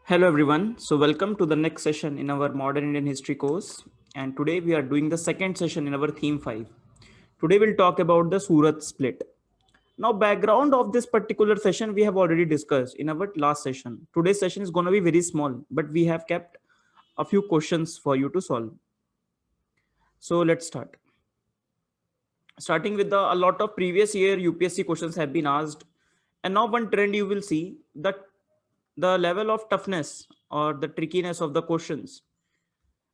Hello everyone. So welcome to the next session in our Modern Indian History course. And today we are doing the second session in our theme 5. Today we'll talk about the Surat split. Now background of this particular session we have already discussed in our last session. Today's session is going to be very small, but we have kept a few questions for you to solve. So let's start. Starting with a lot of previous year UPSC questions have been asked. And now one trend you will see that the level of toughness or the trickiness of the questions.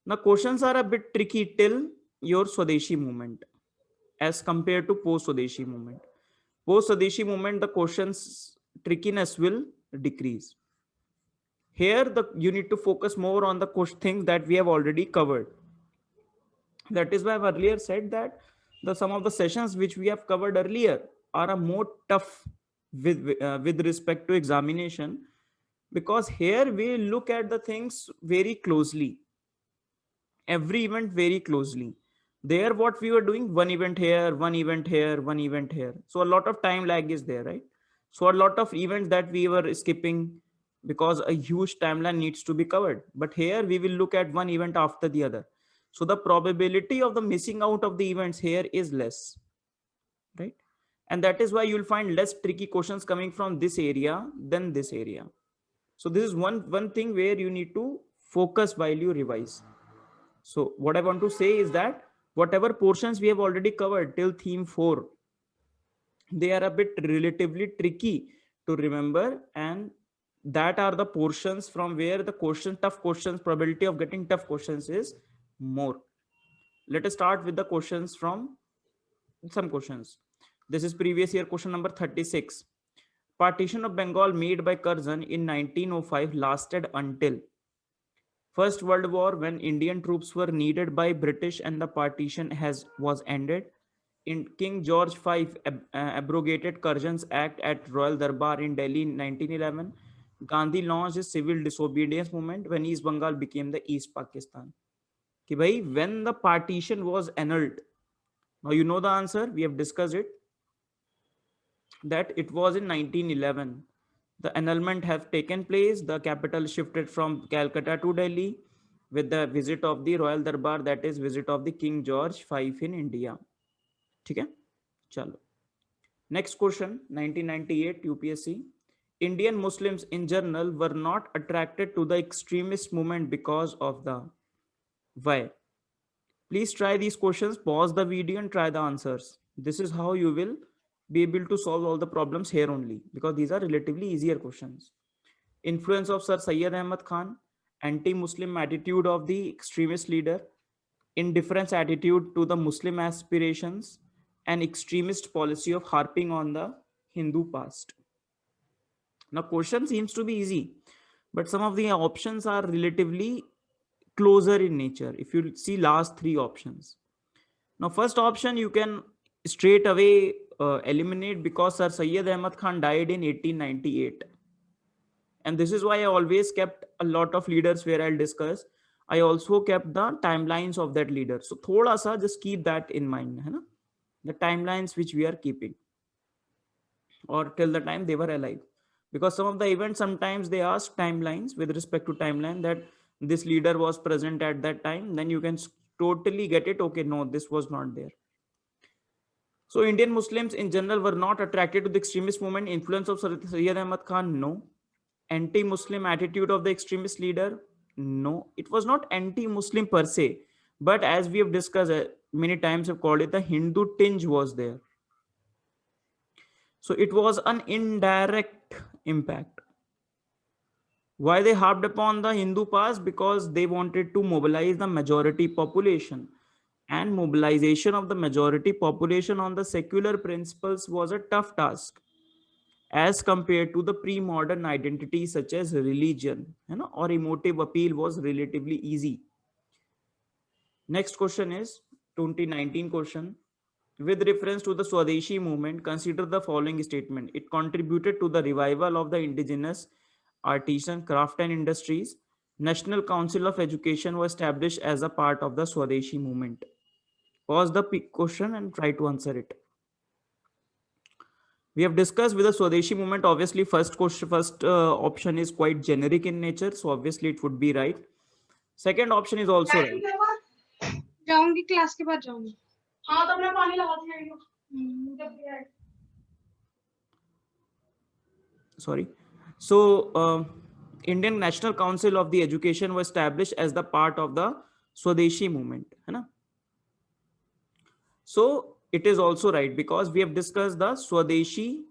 Now, questions are a bit tricky till your Swadeshi movement as compared to post Swadeshi movement. Post Swadeshi movement, the questions trickiness will decrease. Here, you need to focus more on the things that we have already covered. That is why I've earlier said that some of the sessions which we have covered earlier are a more tough with respect to examination, because here we look at the things very closely, every event very closely. There what we were doing, one event here, one event here, one event here, so a lot of time lag is there, right? So a lot of events that we were skipping because a huge timeline needs to be covered, but here we will look at one event after the other, so the probability of the missing out of the events here is less, right? And that is why you'll find less tricky questions coming from this area than this area. So this is one thing where you need to focus while you revise. So what I want to say is that whatever portions we have already covered till theme 4, they are a bit relatively tricky to remember, and that are the portions from where the tough questions, probability of getting tough questions is more. Let us start with the questions from some questions. This is previous year question number 36. Partition of Bengal made by Curzon in 1905 lasted until First World War, when Indian troops were needed by British and the partition was ended. In King George V abrogated Curzon's Act at Royal Darbar in Delhi in 1911. Gandhi launched his civil disobedience movement when East Bengal became the East Pakistan. कि भाई, when the partition was annulled, now you know the answer, we have discussed it, that it was in 1911. The annulment have taken place. The capital shifted from Calcutta to Delhi with the visit of the Royal Darbar, that is visit of the King George V in India. ठीक है, चलो. Next question, 1998 UPSC. Indian Muslims in general were not attracted to the extremist movement because of the why. Please try these questions, pause the video and try the answers. This is how you will be able to solve all the problems here only, because these are relatively easier questions. Influence of Sir Syed Ahmad Khan, anti-Muslim attitude of the extremist leader, indifference attitude to the Muslim aspirations, and extremist policy of harping on the Hindu past. Now, question seems to be easy, but some of the options are relatively closer in nature. If you see last three options. Now, first option you can straight away eliminate, because Sir Syed Ahmad Khan died in 1898. And this is why I always kept a lot of leaders where I'll discuss. I also kept the timelines of that leader. So thoda sa just keep that in mind. Hai na? The timelines which we are keeping, or till the time they were alive. Because some of the events, sometimes they ask timelines with respect to timeline, that this leader was present at that time. Then you can totally get it. Okay, no, this was not there. So Indian Muslims in general were not attracted to the extremist movement. Influence of Syed Ahmad Khan, no. Anti-Muslim attitude of the extremist leader, no. It was not anti-Muslim per se, but as we have discussed many times, have called it, the Hindu tinge was there. So it was an indirect impact. Why they harped upon the Hindu past? Because they wanted to mobilize the majority population. And mobilization of the majority population on the secular principles was a tough task as compared to the pre-modern identities such as religion, or emotive appeal was relatively easy. Next question is 2019 question. With reference to the Swadeshi movement, consider the following statement. It contributed to the revival of the indigenous artisan craft and industries. National Council of Education was established as a part of the Swadeshi movement. Pause the question and try to answer it. We have discussed with the Swadeshi movement. Obviously, first option is quite generic in nature, so obviously it would be right. Second option is also right. जाऊंगी class के बाद जाऊंगी हाँ तो अपना पानी लगा दिया Sorry. So, Indian National Council of the Education was established as the part of the Swadeshi movement. है ना? So, it is also right because we have discussed the Swadeshi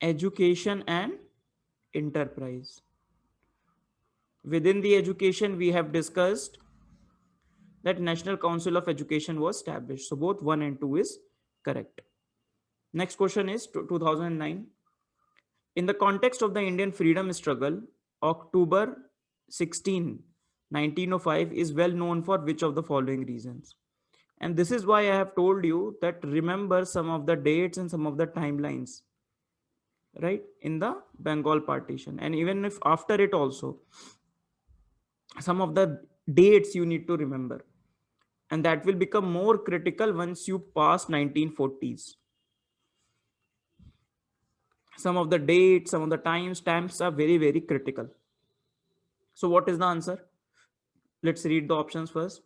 education and enterprise. Within the education, we have discussed that National Council of Education was established. So, both 1 and 2 is correct. Next question is 2009. In the context of the Indian freedom struggle, October 16, 1905 is well known for which of the following reasons? And this is why I have told you that remember some of the dates and some of the timelines, right, in the Bengal partition. And even if after it also, some of the dates you need to remember. And that will become more critical once you pass 1940s. Some of the dates, some of the time stamps are very, very critical. So what is the answer? Let's read the options first.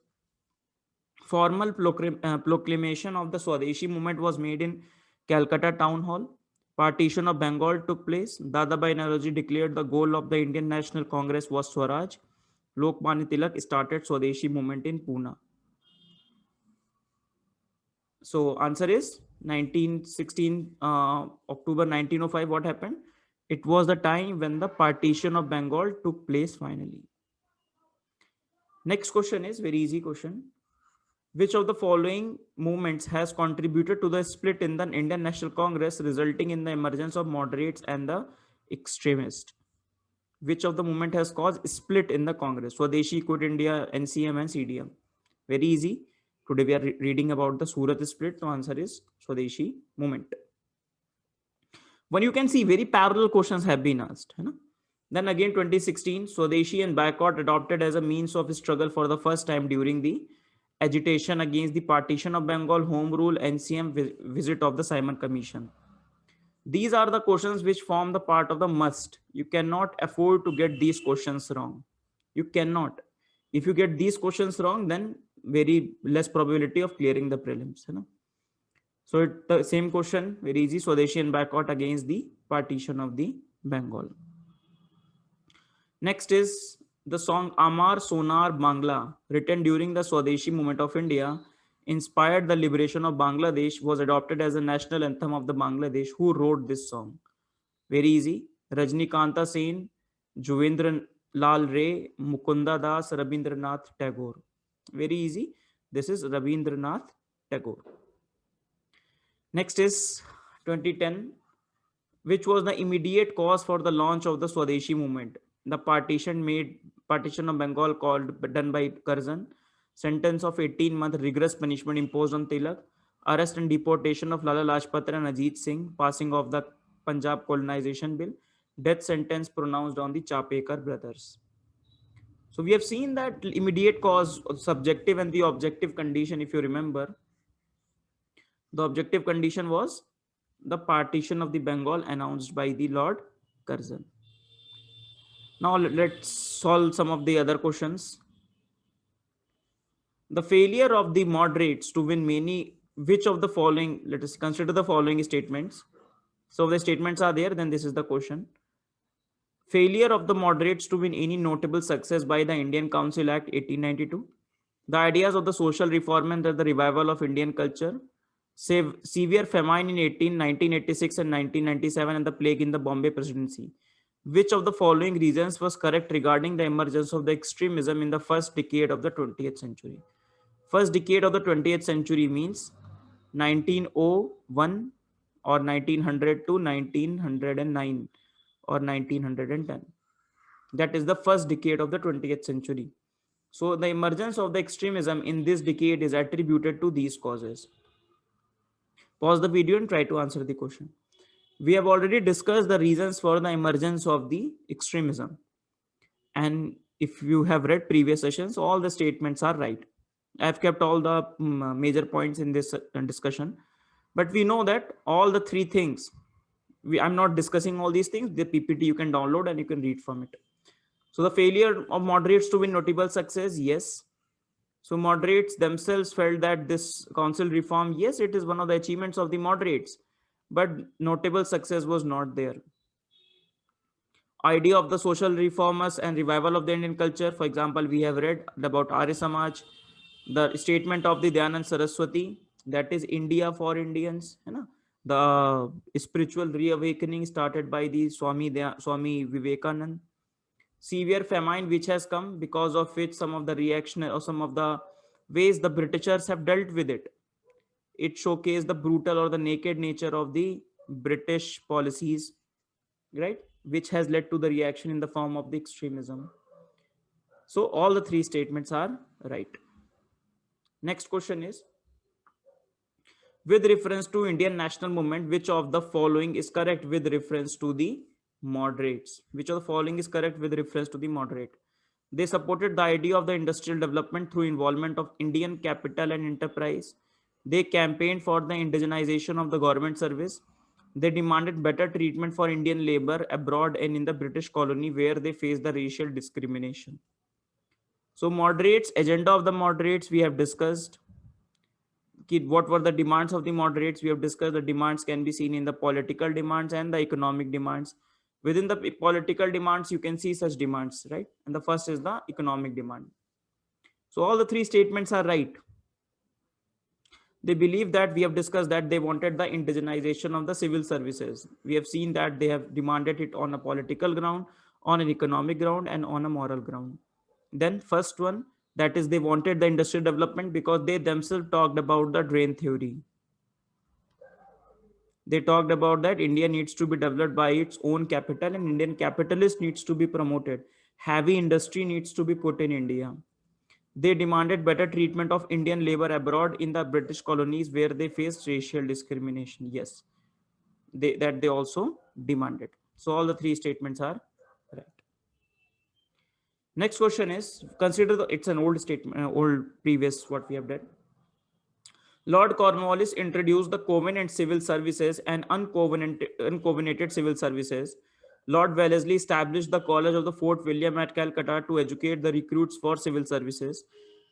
Formal proclamation of the Swadeshi movement was made in Calcutta Town Hall. Partition of Bengal took place. Dadabhai Naoroji declared the goal of the Indian National Congress was Swaraj. Lokmanya Tilak started Swadeshi movement in Pune. So answer is 1916, October 1905. What happened? It was the time when the partition of Bengal took place finally. Next question is very easy question. Which of the following movements has contributed to the split in the Indian National Congress, resulting in the emergence of moderates and the extremists? Which of the movement has caused split in the Congress? Swadeshi, Quit India, NCM, and CDM. Very easy. Today we are reading about the Surat split. The answer is Swadeshi movement. When you can see very parallel questions have been asked. Then again 2016, Swadeshi and boycott adopted as a means of struggle for the first time during the agitation against the partition of Bengal, home rule, NCM visit of the Simon Commission. These are the questions which form the part of the must. You cannot afford to get these questions wrong. You cannot. If you get these questions wrong, then very less probability of clearing the prelims. So the same question, very easy. Swadeshi and boycott against the partition of the Bengal. Next is the song Amar Sonar Bangla, written during the Swadeshi movement of India, inspired the liberation of Bangladesh, was adopted as a national anthem of the Bangladesh. Who wrote this song? Very easy. Rajnikanta Sen, Juvendra Lal Ray, Mukunda Das, Rabindranath Tagore. Very easy. This is Rabindranath Tagore. Next is 2010. Which was the immediate cause for the launch of the Swadeshi movement? The partition of Bengal done by Curzon, sentence of 18-month rigorous punishment imposed on Tilak, arrest and deportation of Lala Lajpat Rai and Ajit Singh, passing of the Punjab colonization bill, death sentence pronounced on the Chapekar brothers. So we have seen that immediate cause, subjective and the objective condition, if you remember. The objective condition was the partition of the Bengal announced by the Lord Curzon. Now let's solve some of the other questions. The failure of the moderates to win many, which of the following, let us consider the following statements. So the statements are there, then this is the question. Failure of the moderates to win any notable success by the Indian Council Act 1892. The ideas of the social reform and the revival of Indian culture. Severe famine in 1986 and 1997 and the plague in the Bombay presidency. Which of the following reasons was correct regarding the emergence of the extremism in the first decade of the 20th century? First decade of the 20th century means 1901 or 1900 to 1909 or 1910. That is the first decade of the 20th century. So the emergence of the extremism in this decade is attributed to these causes. Pause the video and try to answer the question. We have already discussed the reasons for the emergence of the extremism. And if you have read previous sessions, all the statements are right. I've kept all the major points in this discussion, but we know that all the three things, I'm not discussing all these things. The PPT you can download and you can read from it. So the failure of moderates to win notable success, yes. So moderates themselves felt that this council reform, yes, it is one of the achievements of the moderates, but notable success was not there. Idea of the social reformers and revival of the Indian culture. For example, we have read about Arya Samaj, the statement of the Dayanand Saraswati, that is India for Indians. You know, the spiritual reawakening started by the Swami Vivekanand. Severe famine which has come, because of which some of the reaction or some of the ways the Britishers have dealt with it. It showcased the brutal or the naked nature of the British policies, right? Which has led to the reaction in the form of the extremism. So all the three statements are right. Next question is, with reference to Indian national movement, which of the following is correct with reference to the moderates? Which of the following is correct with reference to the moderate? They supported the idea of the industrial development through involvement of Indian capital and enterprise. They campaigned for the indigenization of the government service. They demanded better treatment for Indian labor abroad and in the British colony where they faced the racial discrimination. So moderates, agenda of the moderates, we have discussed. What were the demands of the moderates? We have discussed the demands can be seen in the political demands and the economic demands. Within the political demands, you can see such demands, right? And the first is the economic demand. So all the three statements are right. They believe that we have discussed that they wanted the indigenization of the civil services. We have seen that they have demanded it on a political ground, on an economic ground, and on a moral ground. Then first one, that is they wanted the industrial development because they themselves talked about the drain theory. They talked about that India needs to be developed by its own capital and Indian capitalist needs to be promoted. Heavy industry needs to be put in India. They demanded better treatment of Indian labor abroad in the British colonies where they faced racial discrimination. Yes, they also demanded. So all the three statements are right. Next question is, consider it's an old statement, old previous what we have done. Lord Cornwallis introduced the covenant civil services and uncovenanted civil services. Lord Wellesley established the College of the Fort William at Calcutta to educate the recruits for civil services.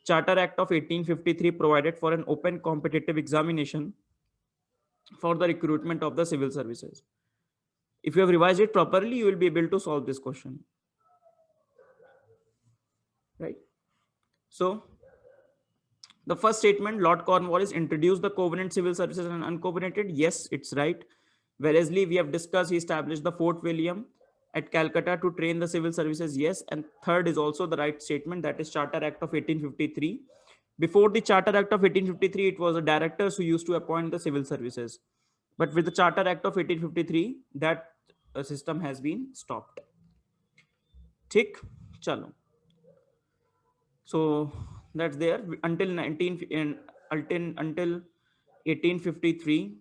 Charter Act of 1853 provided for an open competitive examination for the recruitment of the civil services. If you have revised it properly, you will be able to solve this question. Right? So, the first statement, Lord Cornwallis introduced the covenant civil services and uncovenanted. Yes, it's right. Wellesley, we have discussed, he established the Fort William at Calcutta to train the civil services. Yes. And third is also the right statement, that is Charter Act of 1853. Before the Charter Act of 1853, it was the directors who used to appoint the civil services. But with the Charter Act of 1853, that system has been stopped. Tick, chalo. So that's there until 1853.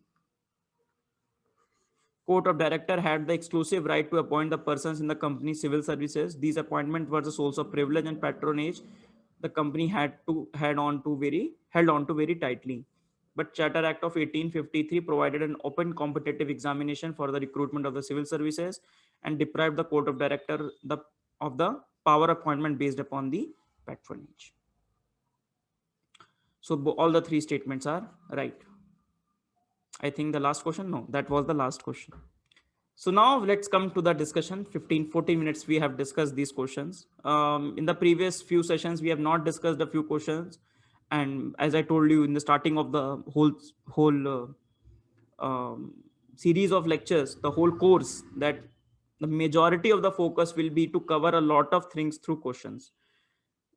Court of Director had the exclusive right to appoint the persons in the company's civil services. These appointments were the source of privilege and patronage. The company held on to very tightly. But Charter Act of 1853 provided an open competitive examination for the recruitment of the civil services and deprived the Court of Director of the power appointment based upon the patronage. So all the three statements are right. I think the last question, no, that was the last question. So now let's come to the discussion. 14 minutes we have discussed these questions. In the previous few sessions, we have not discussed a few questions. And as I told you in the starting of the whole series of lectures, the whole course, that the majority of the focus will be to cover a lot of things through questions.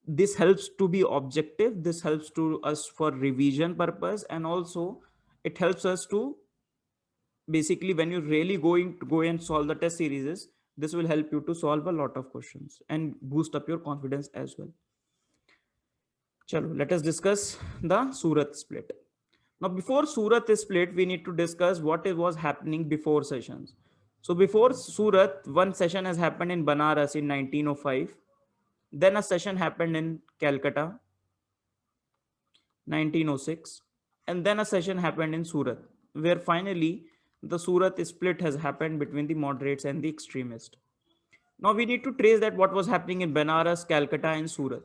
This helps to be objective. This helps to us for revision purpose. And also it helps us to basically when you're really going to go and solve the test series, this will help you to solve a lot of questions and boost up your confidence as well. Chalo, let us discuss the Surat split. Now, before Surat is split, we need to discuss what was happening before sessions. So before Surat, one session has happened in Banaras in 1905. Then a session happened in Calcutta. 1906. And then a session happened in Surat, where finally the Surat split has happened between the moderates and the extremists. Now we need to trace that what was happening in Benares, Calcutta, and Surat.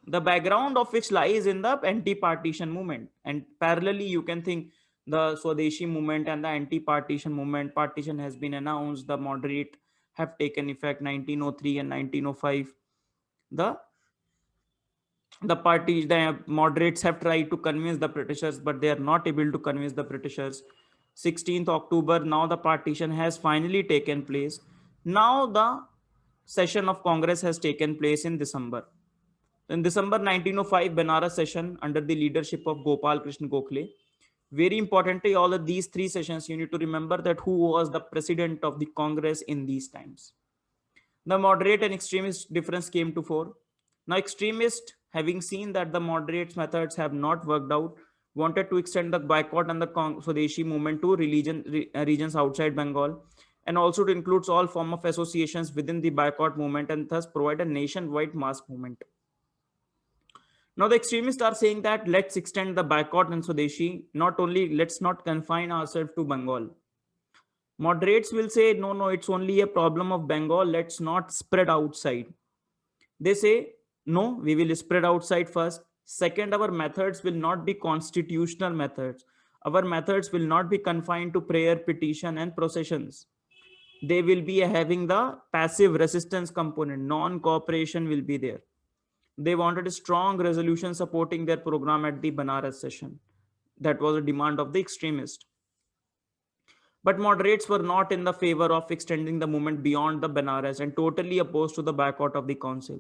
The background of which lies in the anti-partition movement, and parallelly you can think the Swadeshi movement and the anti-partition movement. Partition has been announced. The moderate have taken effect 1903 and 1905. The the moderates have tried to convince the Britishers, but they are not able to convince the Britishers. 16th October, now the partition has finally taken place. Now the session of Congress has taken place in December. In December 1905, Benares session under the leadership of Gopal Krishna Gokhale. Very importantly, all of these three sessions, you need to remember that who was the president of the Congress in these times. The moderate and extremist difference came to fore. Now, extremists, having seen that the moderates' methods have not worked out, wanted to extend the boycott and the Swadeshi movement to regions outside Bengal, and also to include all form of associations within the boycott movement, and thus provide a nationwide mass movement. Now, the extremists are saying that let's extend the boycott and Swadeshi. Not only let's not confine ourselves to Bengal. Moderates will say, no, no, it's only a problem of Bengal. Let's not spread outside. They say, no, we will spread outside first. Second, our methods will not be constitutional methods. Our methods will not be confined to prayer, petition, and processions. They will be having the passive resistance component. Non-cooperation will be there. They wanted a strong resolution supporting their program at the Banaras session. That was a demand of the extremist. But moderates were not in the favor of extending the movement beyond the Banaras and totally opposed to the boycott of the council.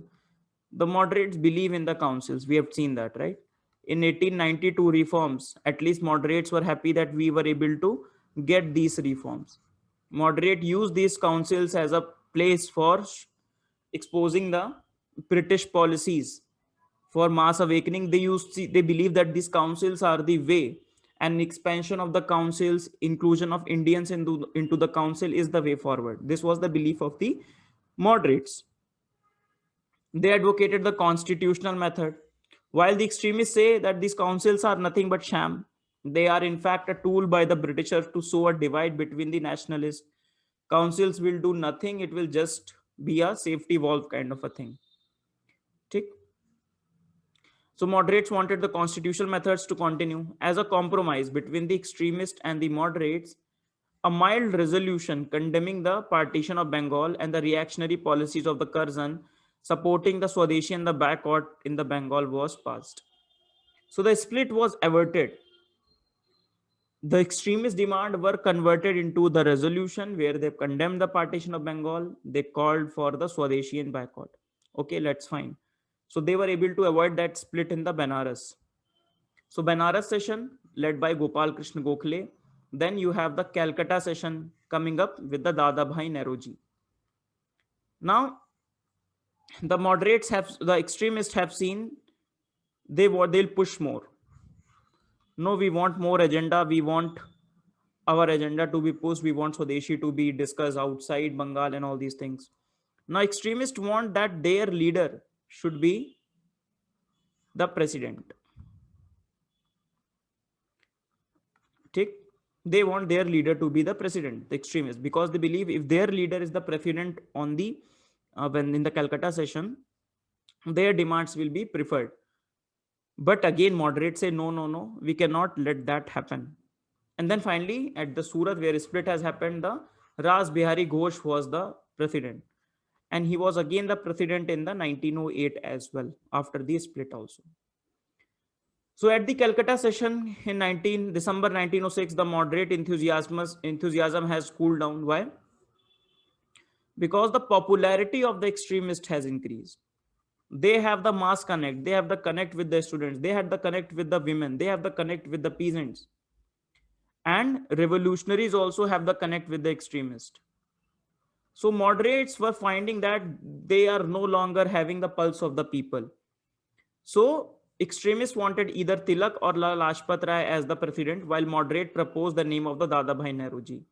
The moderates believe in the councils. We have seen that, right? In 1892 reforms, at least moderates were happy that we were able to get these reforms. Moderate used these councils as a place for exposing the British policies for mass awakening. They believe that these councils are the way, and expansion of the councils, inclusion of Indians into the council is the way forward. This was the belief of the moderates. They advocated the constitutional method, while the extremists say that these councils are nothing but sham. They are in fact a tool by the Britishers to sow a divide between the nationalists. Councils will do nothing, it will just be a safety valve kind of a thing. Tick. So moderates wanted the constitutional methods to continue as a compromise between the extremists and the moderates. A mild resolution condemning the partition of Bengal and the reactionary policies of the Curzon, supporting the Swadeshi and the boycott in the Bengal was passed. So the split was averted. The extremist demand were converted into the resolution where they condemned the partition of Bengal. They called for the Swadeshi and boycott. Okay, let's fine. So they were able to avoid that split in the Benares. So Benares session led by Gopal Krishna Gokhale. Then you have the Calcutta session coming up with the Dadabhai Naroji. Now, the extremists have seen they'll push more. No, we want more agenda. We want our agenda to be pushed. We want Swadeshi to be discussed outside Bengal and all these things. Now, extremists want that their leader should be the president. Take, they want their leader to be the president, the extremists, because they believe if their leader is the president on the when in the Calcutta session, their demands will be preferred. But again, moderates say no, no, no, we cannot let that happen. And then finally, at the Surat where split has happened, the Ras Bihari Ghosh was the president, and he was again the president in the 1908 as well after the split also. So at the Calcutta session in December 1906, the moderate enthusiasm has cooled down. Why? Because the popularity of the extremist has increased. They have the mass connect. They have the connect with the students. They had the connect with the women. They have the connect with the peasants. And revolutionaries also have the connect with the extremist. So moderates were finding that they are no longer having the pulse of the people. So extremists wanted either Tilak or Lala Lajpat Rai as the president, while moderate proposed the name of the Dadabhai Nehruji.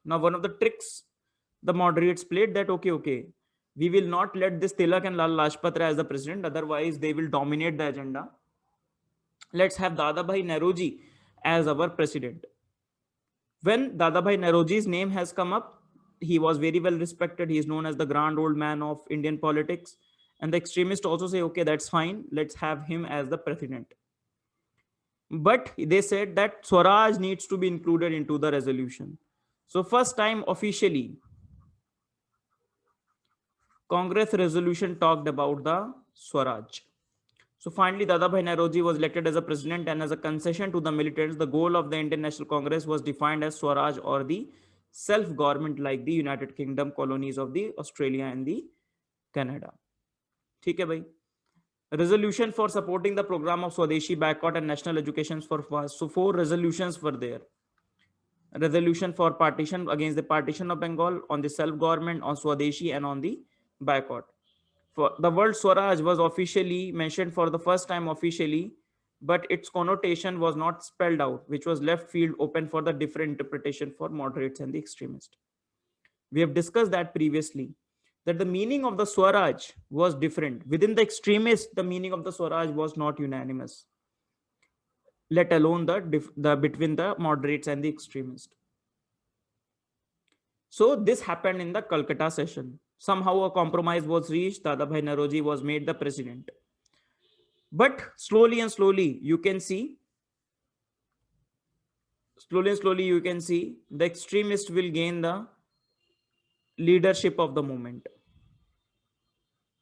Now, one of the tricks the moderates played that, okay, we will not let this Tilak and Lala Lajpat Rai as the president, otherwise they will dominate the agenda. Let's have Dadabhai Naroji as our president. When Dadabhai Naroji's name has come up, he was very well respected. He is known as the grand old man of Indian politics. And the extremists also say, okay, that's fine. Let's have him as the president. But they said that Swaraj needs to be included into the resolution. So, first time officially, Congress resolution talked about the Swaraj. So finally, Dadabhai Naoroji was elected as a president, and as a concession to the militants, the goal of the Indian National Congress was defined as Swaraj, or the self-government like the United Kingdom colonies of the Australia and the Canada. ठीक है भाई. Resolution for supporting the program of Swadeshi boycott and national education for fast. So four resolutions were there. Resolution for partition, against the partition of Bengal, on the self-government, on Swadeshi, and on the boycott. For the word Swaraj was officially mentioned for the first time officially, but its connotation was not spelled out, which was left field open for the different interpretation for moderates and the extremists. We have discussed that previously, that the meaning of the Swaraj was different. Within the extremists, the meaning of the Swaraj was not unanimous, let alone the between the moderates and the extremists. So this happened in the Calcutta session. Somehow a compromise was reached. Dadabhai Naroji was made the president. But slowly and slowly, you can see, the extremists will gain the leadership of the movement.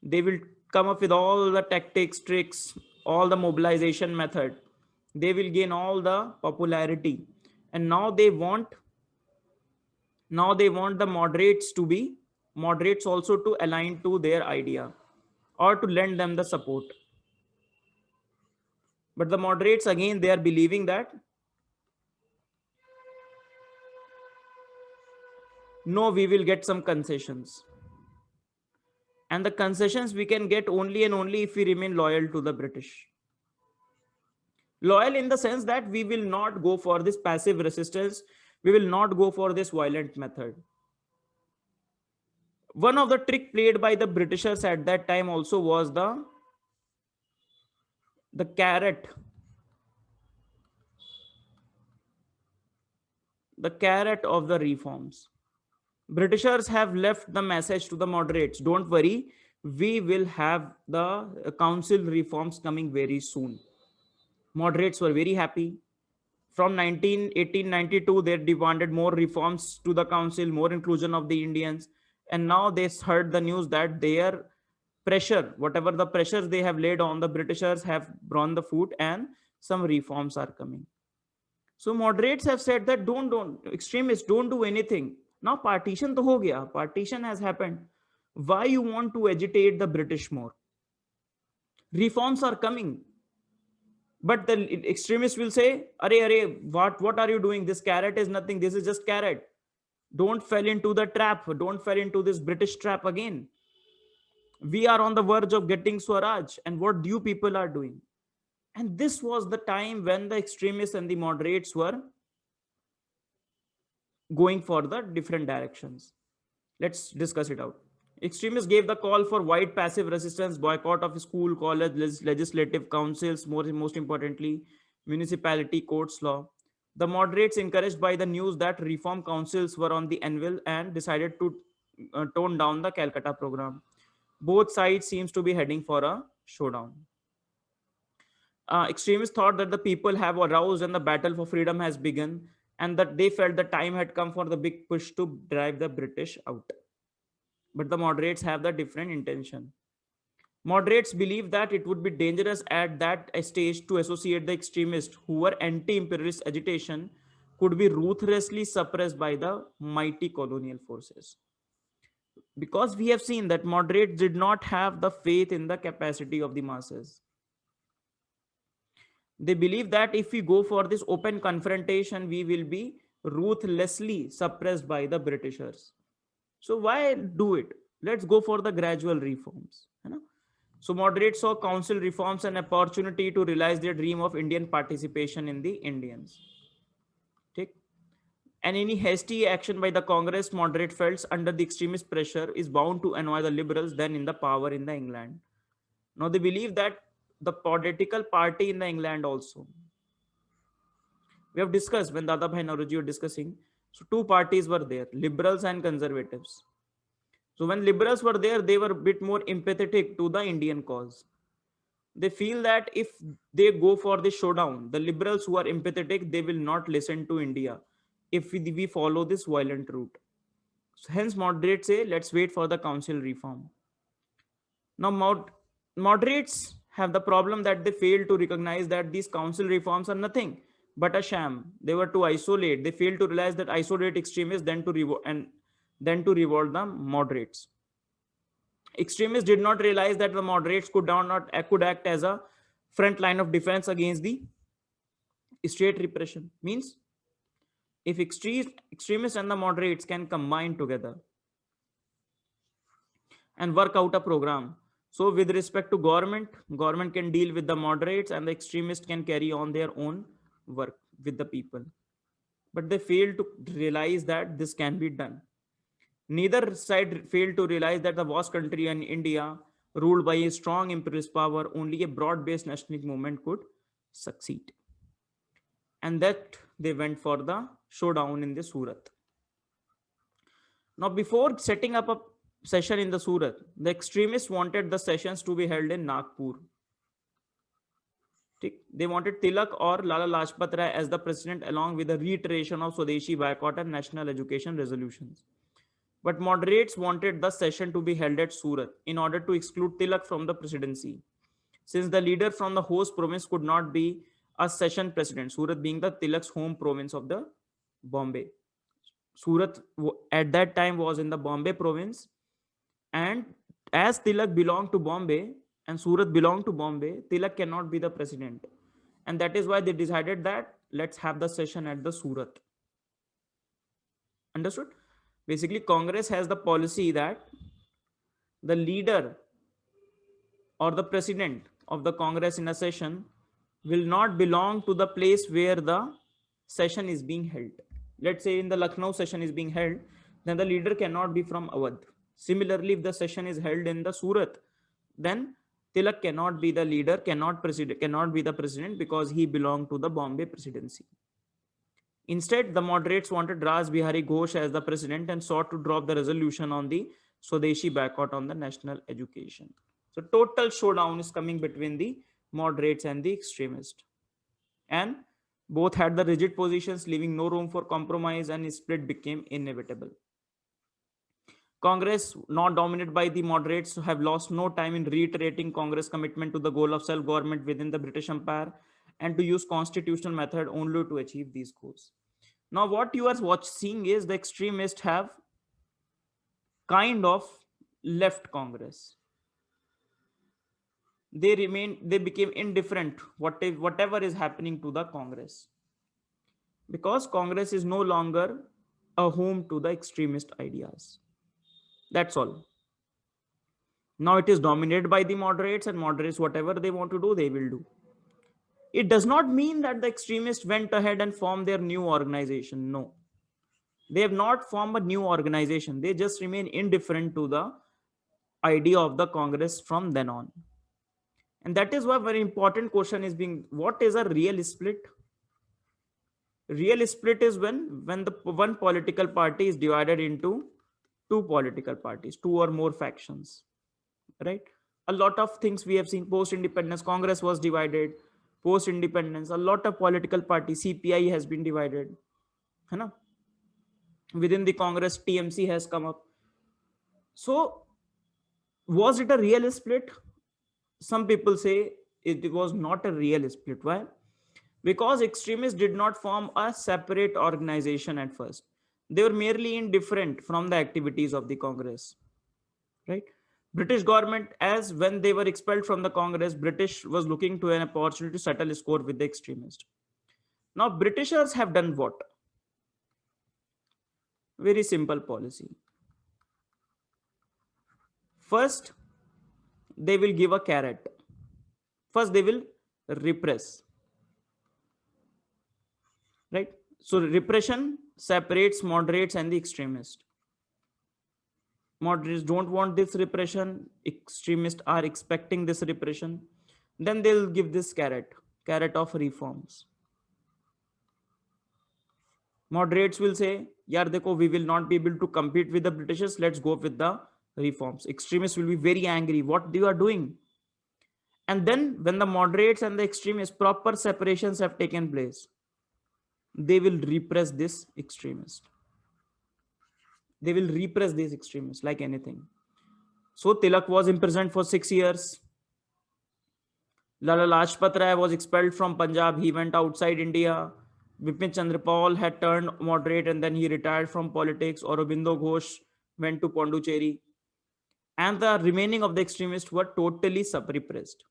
They will come up with all the tactics, tricks, all the mobilization method. They will gain all the popularity. And now they want the moderates also to align to their idea or to lend them the support. But the moderates, again, they are believing that no, we will get some concessions. And the concessions we can get only and only if we remain loyal to the British. Loyal in the sense that we will not go for this passive resistance, we will not go for this violent method. One of the trick played by the Britishers at that time also was the carrot, of the reforms. Britishers have left the message to the moderates, don't worry, we will have the council reforms coming very soon. Moderates were very happy. From 1892, they demanded more reforms to the council, more inclusion of the Indians. And now they heard the news that their pressure, whatever the pressures they have laid on the Britishers, have borne the fruit and some reforms are coming. So moderates have said that don't extremists don't do anything. Now partition to ho gaya, partition has happened. Why you want to agitate the British more? Reforms are coming. But the extremists will say, Are, what are you doing? This carrot is nothing. This is just carrot. Don't fall into the trap. Don't fall into this British trap again. We are on the verge of getting Swaraj. And what you people are doing? And this was the time when the extremists and the moderates were going for the different directions. Let's discuss it out. Extremists gave the call for wide passive resistance, boycott of school, college, legislative councils, most importantly, municipality courts law. The moderates, encouraged by the news that reform councils were on the anvil, and decided to tone down the Calcutta program. Both sides seems to be heading for a showdown. Extremists thought that the people have aroused and the battle for freedom has begun, and that they felt the time had come for the big push to drive the British out. But the moderates have the different intention. Moderates believe that it would be dangerous at that stage to associate the extremists who were anti-imperialist agitation could be ruthlessly suppressed by the mighty colonial forces. Because we have seen that moderates did not have the faith in the capacity of the masses. They believe that if we go for this open confrontation, we will be ruthlessly suppressed by the Britishers. So why do it? Let's go for the gradual reforms. So moderates saw council reforms an opportunity to realize their dream of Indian participation in the Indians. Take. And any hasty action by the Congress, moderate felt under the extremist pressure, is bound to annoy the liberals then in the power in the England. Now they believe that the political party in the England also. We have discussed when Dada Bhai Nauroji were discussing. So two parties were there, liberals and conservatives. So when liberals were there, they were a bit more empathetic to the Indian cause. They feel that if they go for the showdown, the liberals who are empathetic, they will not listen to India if we follow this violent route. So hence moderates say, let's wait for the council reform. Now moderates have the problem that they fail to recognize that these council reforms are nothing but a sham. They were to isolate. They failed to realize that isolate extremists, then to reward the moderates. Extremists did not realize that the moderates could act as a front line of defense against the state repression. Means if extremists and the moderates can combine together and work out a program, so with respect to government can deal with the moderates and the extremists can carry on their own work with the people. But they fail to realize that this can be done. Neither side failed to realize that the vast country in India, ruled by a strong imperialist power, only a broad-based nationalist movement could succeed. And that they went for the showdown in the Surat. Now, before setting up a session in the Surat, the extremists wanted the sessions to be held in Nagpur. They wanted Tilak or Lala Lajpat Rai as the president, along with the reiteration of Swadeshi boycott and national education resolutions. But moderates wanted the session to be held at Surat in order to exclude Tilak from the presidency, since the leader from the host province could not be a session president, Surat being the Tilak's home province of the Bombay. Surat at that time was in the Bombay province, and as Tilak belonged to Bombay and Surat belonged to Bombay, Tilak cannot be the president. And that is why they decided that let's have the session at the Surat. Understood? Basically, Congress has the policy that the leader or the president of the Congress in a session will not belong to the place where the session is being held. Let's say in the Lucknow session is being held, then the leader cannot be from Awadh. Similarly, if the session is held in the Surat, then Tilak cannot be the leader, cannot be the president because he belonged to the Bombay presidency. Instead, the moderates wanted Raj Bihari Ghosh as the president and sought to drop the resolution on the Swadeshi boycott on the national education. So total showdown is coming between the moderates and the extremists. And both had the rigid positions, leaving no room for compromise, and split became inevitable. Congress, not dominated by the moderates, have lost no time in reiterating Congress' commitment to the goal of self-government within the British Empire and to use constitutional method only to achieve these goals. Now, what you are seeing is the extremists have kind of left Congress. They became indifferent whatever is happening to the Congress, because Congress is no longer a home to the extremist ideas. That's all. Now it is dominated by the moderates, and moderates, whatever they want to do, they will do. It does not mean that the extremists went ahead and formed their new organization. No. They have not formed a new organization. They just remain indifferent to the idea of the Congress from then on. And that is why very important question is being, what is a real split? Real split is when the one political party is divided into two political parties, two or more factions, right? A lot of things we have seen. Post independence, Congress was divided. Post independence, a lot of political parties, CPI has been divided, है ना? Within the Congress, TMC has come up. So was it a real split? Some people say it was not a real split. Why? Because extremists did not form a separate organization at first. They were merely indifferent from the activities of the Congress, right? British government, as when they were expelled from the Congress, British was looking to an opportunity to settle a score with the extremists. Now, Britishers have done what? Very simple policy. First, they will give a carrot. First, they will repress, right? So repression separates moderates and the extremists. Moderates don't want this repression. Extremists are expecting this repression. Then they'll give this carrot of reforms. Moderates will say, yaar dekho, we will not be able to compete with the Britishers, let's go with the reforms. Extremists will be very angry, what you are doing. And then when the moderates and the extremists, proper separations have taken place, they will repress this extremist. They will repress these extremists like anything. So Tilak was imprisoned for 6 years. Lala Lajpat Rai was expelled from Punjab. He went outside India. Bipin Chandra Paul had turned moderate and then he retired from politics. Aurobindo Ghosh went to Pondicherry. And the remaining of the extremists were totally repressed.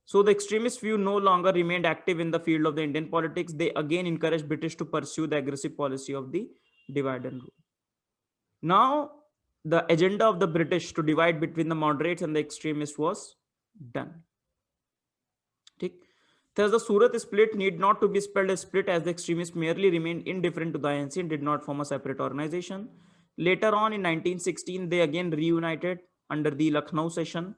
So the extremist view no longer remained active in the field of the Indian politics. They again encouraged British to pursue the aggressive policy of the divide and rule. Now, the agenda of the British to divide between the moderates and the extremists was done. Thus, the Surat split need not to be spelled as split, as the extremists merely remained indifferent to the INC and did not form a separate organization. Later on in 1916, they again reunited under the Lucknow session.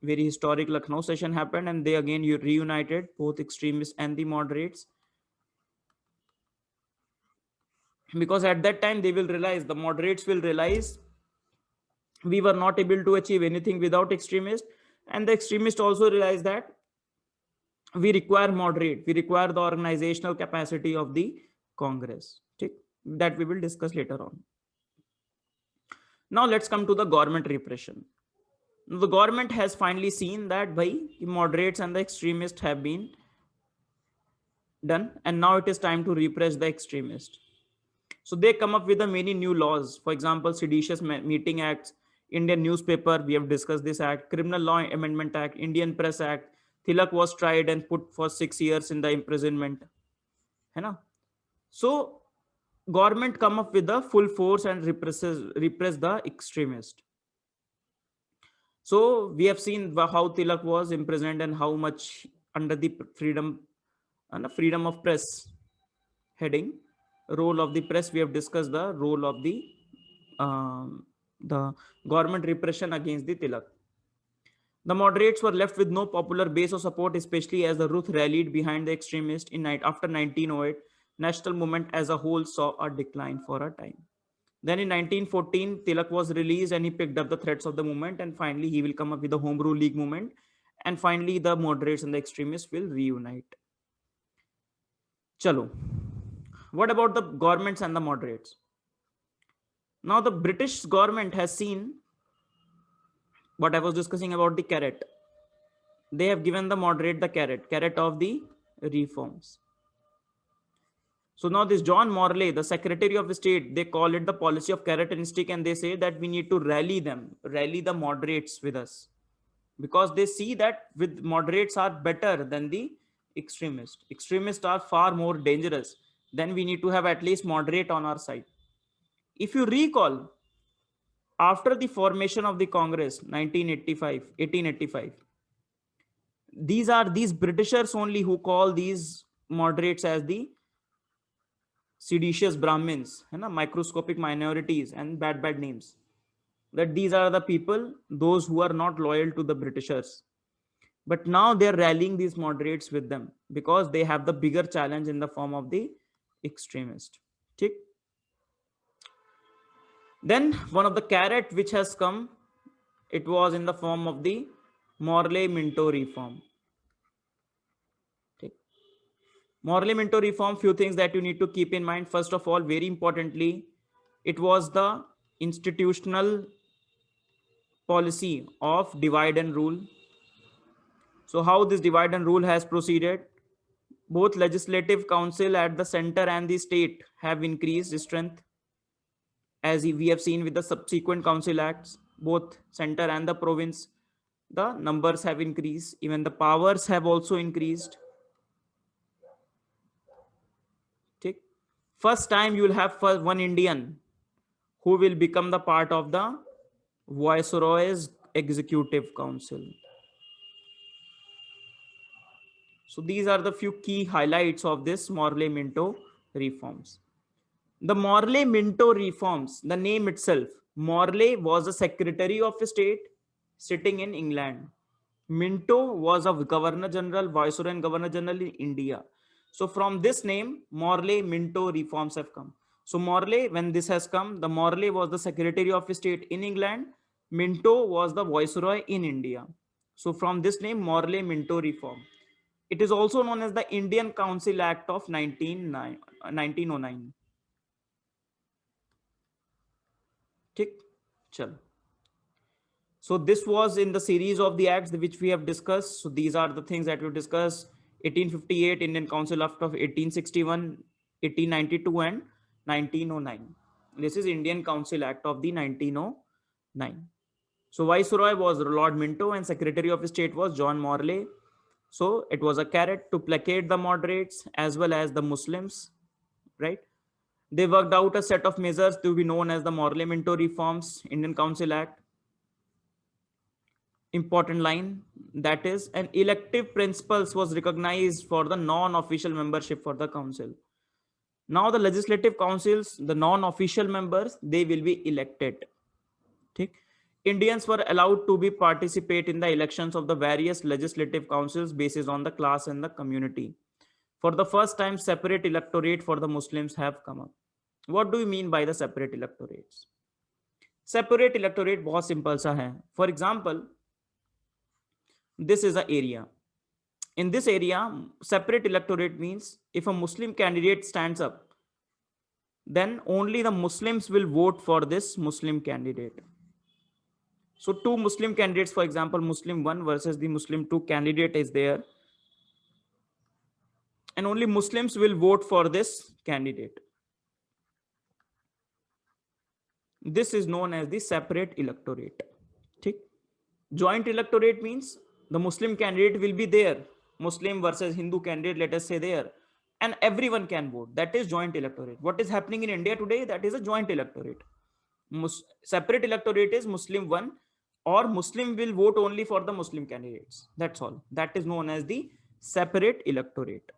Very historic Lucknow session happened and they again reunited both extremists and the moderates. Because at that time they will realize, the moderates will realize, we were not able to achieve anything without extremists, and the extremists also realize that we require moderate, we require the organizational capacity of the Congress. That we will discuss later on. Now let's come to the government repression. The government has finally seen that by the moderates and the extremists have been done, and now it is time to repress the extremists. So they come up with a many new laws. For example, seditious meeting acts, Indian newspaper, we have discussed this act, Criminal Law Amendment Act, Indian Press Act. Tilak was tried and put for 6 years in the imprisonment. So government come up with the full force and repress the extremist. So we have seen how Tilak was imprisoned and how much under the freedom and the freedom of press heading, role of the press. We have discussed the role of the government repression against the Tilak. The moderates were left with no popular base of support, especially as the Ruth rallied behind the extremists in after 1908. National movement as a whole saw a decline for a time. Then in 1914, Tilak was released and he picked up the threads of the movement, and finally he will come up with the Home Rule League movement, and finally the moderates and the extremists will reunite. Chalo. What about the governments and the moderates? Now the British government has seen what I was discussing about the carrot. They have given the moderate the carrot of the reforms. So now this John Morley, the Secretary of State, they call it the policy of carrot and stick, and they say that we need to rally the moderates with us, because they see that with moderates are better than the extremists. Extremists are far more dangerous. Then we need to have at least moderate on our side. If you recall, after the formation of the Congress, 1885, these Britishers only who call these moderates as the seditious Brahmins, microscopic minorities and bad names. That these are the people, those who are not loyal to the Britishers. But now they're rallying these moderates with them because they have the bigger challenge in the form of the extremist. Then one of the carrot which has come, it was in the form of the Morley-Minto reform. Morley-Minto reform, few things that you need to keep in mind. First of all, very importantly, it was the institutional policy of divide and rule. So how this divide and rule has proceeded? Both legislative council at the center and the state have increased strength, as we have seen with the subsequent council acts. Both center and the province, the numbers have increased, even the powers have also increased. First time you will have one Indian who will become the part of the Viceroy's executive council. So these are the few key highlights of this Morley-Minto reforms. The Morley-Minto reforms, the name itself, Morley was a Secretary of State sitting in England. Minto was a governor general, viceroy, and governor general in India. So from this name, Morley Minto reforms have come. So Morley, when this has come, the Morley was the Secretary of State in England. Minto was the viceroy in India. So from this name, Morley Minto reform. It is also known as the Indian Council Act of 1909. ठीक चल. So this was in the series of the acts which we have discussed. So these are the things that we discussed. 1858 Indian Council Act of 1861, 1892 and 1909. This is Indian Council Act of the 1909. So Viceroy was Lord Minto and Secretary of State was John Morley. So it was a carrot to placate the moderates as well as the Muslims, right? They worked out a set of measures to be known as the Morley-Minto Reforms, Indian Council Act. Important line, that is an elective principles was recognized for the non-official membership for the council. Now the legislative councils, the non-official members, they will be elected. Okay? Indians were allowed to be participate in the elections of the various legislative councils based on the class and the community. For the first time, separate electorate for the Muslims have come up. What do you mean by the separate electorates? Separate electorate बहुत simple सा है. For example, this is an area. In this area, separate electorate means if a Muslim candidate stands up, then only the Muslims will vote for this Muslim candidate. So two Muslim candidates, for example, Muslim 1 versus the Muslim 2 candidate is there, and only Muslims will vote for this candidate. This is known as the separate electorate. Okay? Joint electorate means the Muslim candidate will be there, Muslim versus Hindu candidate, let us say there, and everyone can vote. That is joint electorate. What is happening in India today? That is a joint electorate. Separate electorate is Muslim 1 or Muslim will vote only for the Muslim candidates. That's all. That is known as the separate electorate.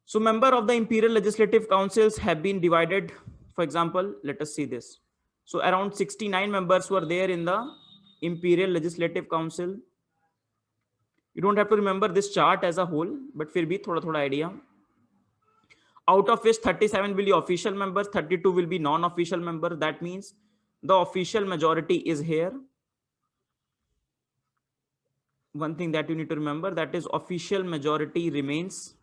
So member of the imperial legislative councils have been divided. For example, let us see this. So around 69 members were there in the imperial legislative council. You don't have to remember this chart as a whole, but फिर भी थोड़ा थोड़ा idea. Out of which 37 will be official members, 32 will be non-official members. That means the official majority is here. One thing that you need to remember, that is official majority remains.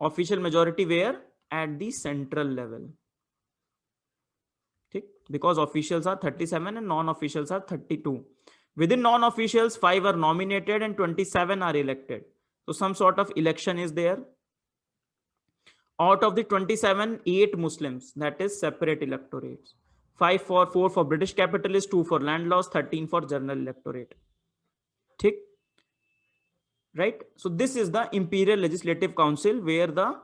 Official majority where? At the central level. Okay? Because officials are 37 and non-officials are 32. Within non-officials, 5 are nominated and 27 are elected. So some sort of election is there. Out of the 27, 8 Muslims, that is separate electorates. 4 for British capitalists, 2 for landlords, 13 for general electorate. Tick. Right? So this is the Imperial Legislative Council where the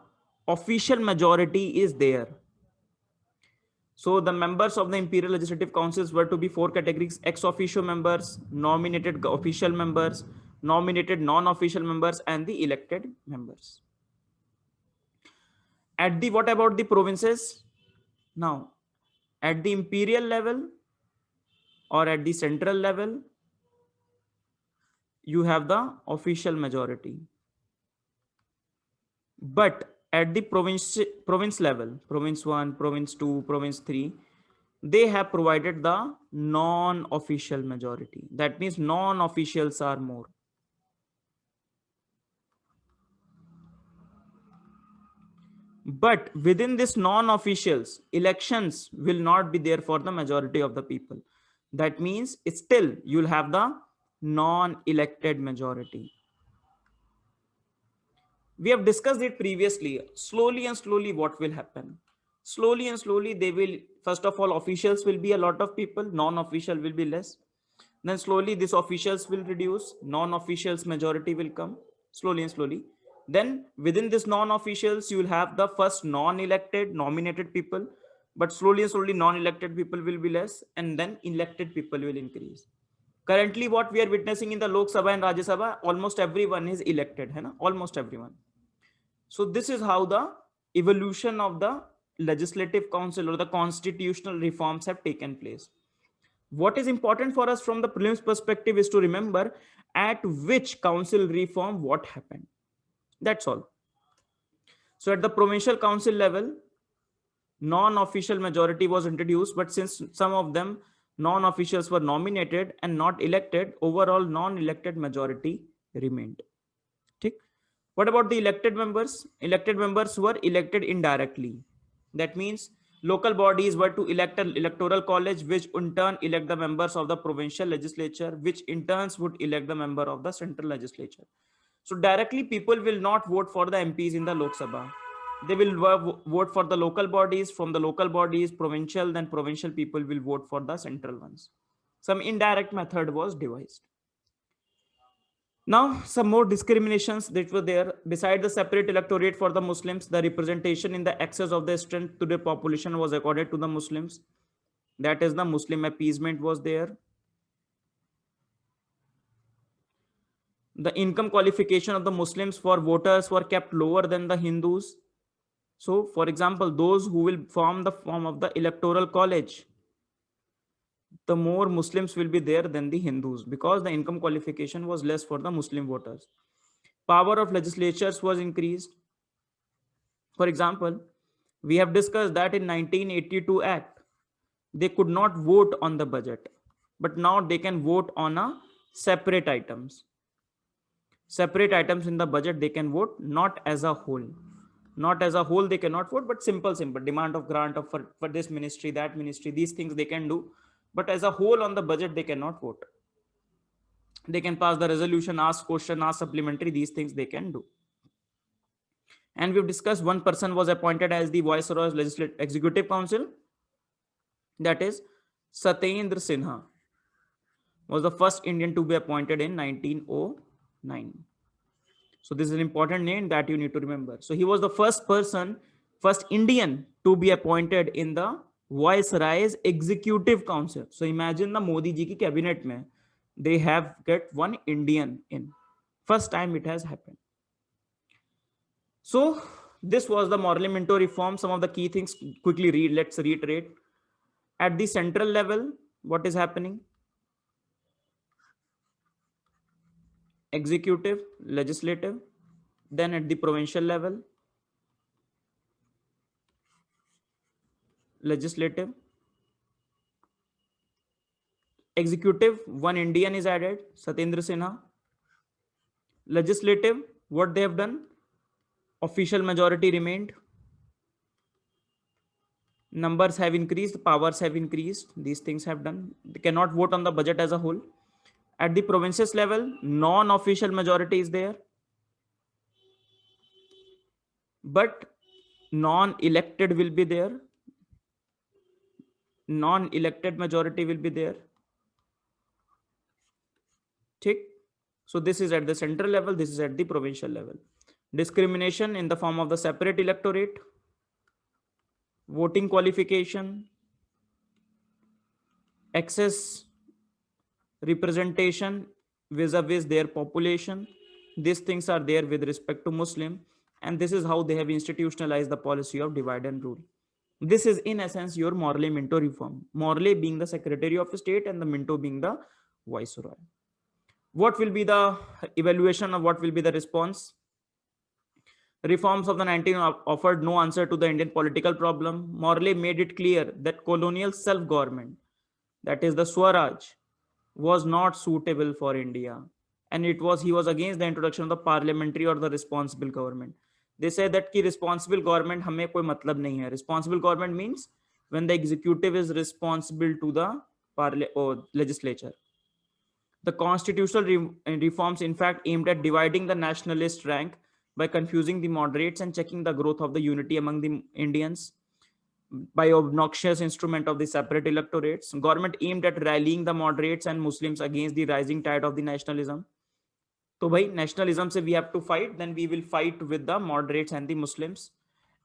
official majority is there. So the members of the Imperial Legislative Councils were to be 4 categories: ex officio members, nominated official members, nominated non-official members, and the elected members. At the, what about the provinces? Now, at the imperial level or at the central level, you have the official majority. But at the province level, province 1, province 2, province 3, they have provided the non-official majority. That means non-officials are more. But within this non-officials, elections will not be there for the majority of the people. That means still you'll have the non-elected majority. We have discussed it previously. Slowly and slowly, what will happen? Slowly and slowly, they will, first of all, officials will be a lot of people, non-official will be less. Then slowly, these officials will reduce, non-officials majority will come, slowly and slowly. Then within this non-officials, you will have the first non-elected, nominated people, but slowly and slowly, non-elected people will be less, and then elected people will increase. Currently, what we are witnessing in the Lok Sabha and Rajya Sabha, almost everyone is elected, hai na? Almost everyone. So this is how the evolution of the legislative council or the constitutional reforms have taken place. What is important for us from the prelims perspective is to remember at which council reform what happened. That's all. So at the provincial council level, non-official majority was introduced, but since some of them non-officials were nominated and not elected, overall non-elected majority remained. ठीक? What about the elected members? Elected members were elected indirectly. That means local bodies were to elect an electoral college, which in turn elect the members of the provincial legislature, which in turns would elect the member of the central legislature. So directly people will not vote for the MPs in the Lok Sabha. They will vote for the local bodies. From the local bodies, provincial, then provincial people will vote for the central ones. Some indirect method was devised. Now, some more discriminations that were there. Beside the separate electorate for the Muslims, the representation in the excess of the strength to the population was accorded to the Muslims. That is, the Muslim appeasement was there. The income qualification of the Muslims for voters were kept lower than the Hindus. So, for example, those who will form the form of the electoral college, the more Muslims will be there than the Hindus, because the income qualification was less for the Muslim voters. Power of legislatures was increased. For example, we have discussed that in 1982 Act, they could not vote on the budget, but now they can vote on a separate items. Separate items in the budget they can vote, not as a whole. Not as a whole they cannot vote, but simple demand of grant of for this ministry, that ministry, these things they can do. But as a whole on the budget they cannot vote. They can pass the resolution, ask question, ask supplementary, these things they can do. And we've discussed one person was appointed as the Viceroy's Legislative Executive Council. That is Satyendra Sinha was the first Indian to be appointed in 1909. So this is an important name that you need to remember. So he was the first person, first Indian to be appointed in the Viceroy's Executive Council. So imagine the Modi ji ki cabinet mein, they have get one Indian in. First time it has happened. So this was the Parliamentary reform. Some of the key things quickly read. Let's reiterate. At the central level, what is happening? Executive, legislative. Then at the provincial level, legislative, executive, one Indian is added, Satyendra Sinha. Legislative, what they have done? Official majority remained. Numbers have increased, powers have increased. These things have done. They cannot vote on the budget as a whole. At the provinces level, non-official majority is there. But non-elected will be there. Non-elected majority will be there. Tick. So this is at the central level, this is at the provincial level. Discrimination in the form of the separate electorate, voting qualification, excess representation vis-a-vis their population. These things are there with respect to Muslim, and this is how they have institutionalized the policy of divide and rule. This is in essence your Morley Minto reform. Morley being the Secretary of State and the Minto being the Viceroy. What will be the evaluation of what will be the response? Reforms of the 19 offered no answer to the Indian political problem. Morley made it clear that colonial self-government, that is the Swaraj, was not suitable for India. And he was against the introduction of the parliamentary or the responsible government. They said that ki responsible government हमें कोई मतलब नहीं है. Responsible government means when the executive is responsible to the legislature. The constitutional reforms, in fact, aimed at dividing the nationalist rank by confusing the moderates and checking the growth of the unity among the Indians by obnoxious instrument of the separate electorates. Government aimed at rallying the moderates and Muslims against the rising tide of the nationalism. So by nationalism se we have to fight, then we will fight with the moderates and the Muslims.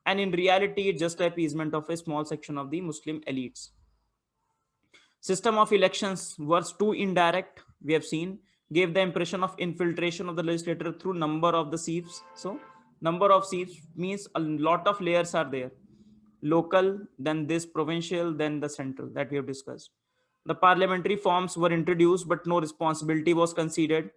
And in reality, it's just the appeasement of a small section of the Muslim elites. System of elections was too indirect, we have seen, gave the impression of infiltration of the legislature through number of the seats. So number of seats means a lot of layers are there. Local, then this provincial, then the central that we have discussed. The parliamentary forms were introduced, but no responsibility was conceded.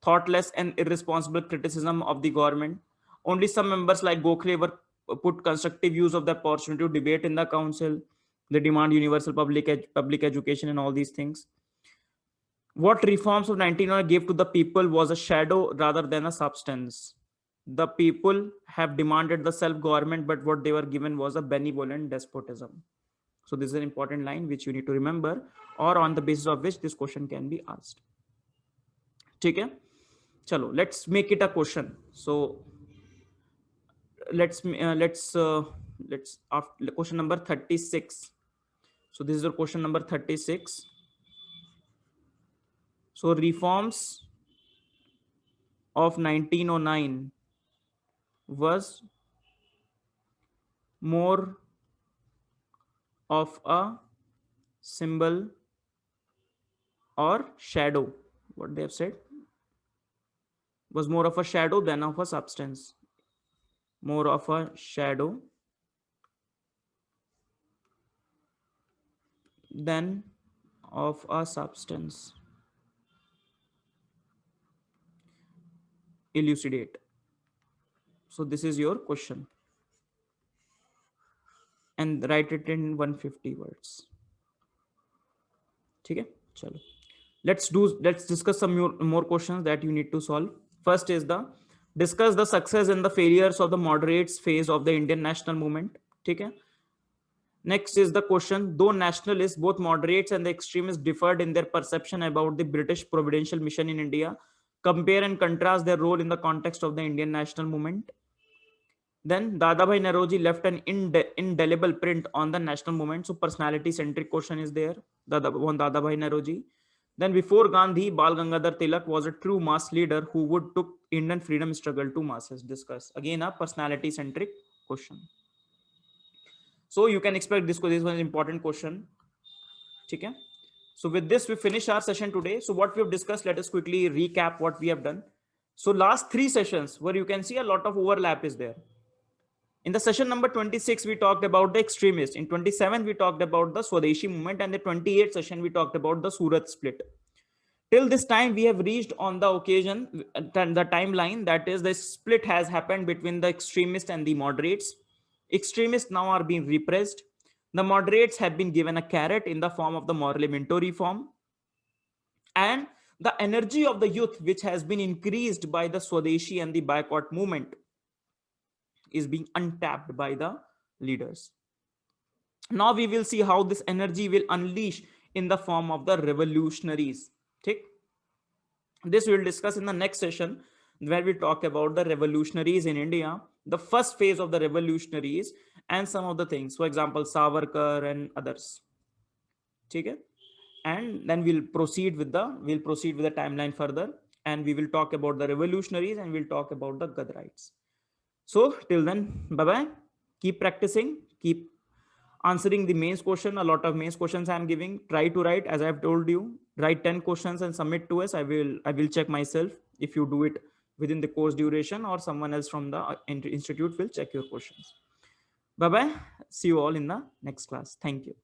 Thoughtless and irresponsible criticism of the government. Only some members like Gokhale were put constructive use of the opportunity to debate in the council. They demand universal public education and all these things. What reforms of 1901 gave to the people was a shadow rather than a substance. The people have demanded the self-government, but what they were given was a benevolent despotism. So this is an important line which you need to remember, or on the basis of which this question can be asked. Okay? Chalo, let's make it a question. So let's after question number 36. So this is your question number 36. So reforms of 1909 was more of a symbol or shadow. What they have said was more of a shadow than of a substance. More of a shadow than of a substance. Elucidate. So this is your question, and write it in 150 words. Okay, chalo. Let's discuss some more questions that you need to solve. First is the discuss the success and the failures of the moderates phase of the Indian national movement. Okay. Next is the question, though nationalists, both moderates and the extremists differed in their perception about the British providential mission in India, compare and contrast their role in the context of the Indian national movement. Then Dadabhai Naroji left an indelible print on the national movement. So personality centric question is there. Dadabhai Naroji. Then before Gandhi, Bal Gangadhar Tilak was a true mass leader who would took Indian freedom struggle to masses. Discuss. Again, a personality centric question. So you can expect this was an important question. Okay. So with this, we finish our session today. So what we have discussed, let us quickly recap what we have done. So last 3 sessions where you can see a lot of overlap is there. In the session number 26, we talked about the extremists. In 27, we talked about the Swadeshi movement. And the 28th session, we talked about the Surat split. Till this time, we have reached on the occasion, the timeline, that is the split has happened between the extremists and the moderates. Extremists now are being repressed. The moderates have been given a carrot in the form of the Morley-Minto reform. And the energy of the youth, which has been increased by the Swadeshi and the boycott movement, is being untapped by the leaders. Now we will see how this energy will unleash in the form of the revolutionaries. Okay? This we will discuss in the next session, where we talk about the revolutionaries in India, the first phase of the revolutionaries, and some of the things. For example, Savarkar and others. Okay? And then we'll proceed with the timeline further, and we will talk about the revolutionaries, and we'll talk about the Ghadarites. So till then, bye bye. Keep practicing, keep answering the mains question. A lot of mains questions I'm giving. Try to write, as I've told you, write 10 questions and submit to us. I will check myself if you do it within the course duration, or someone else from the institute will check your questions. Bye bye. See you all in the next class. Thank you.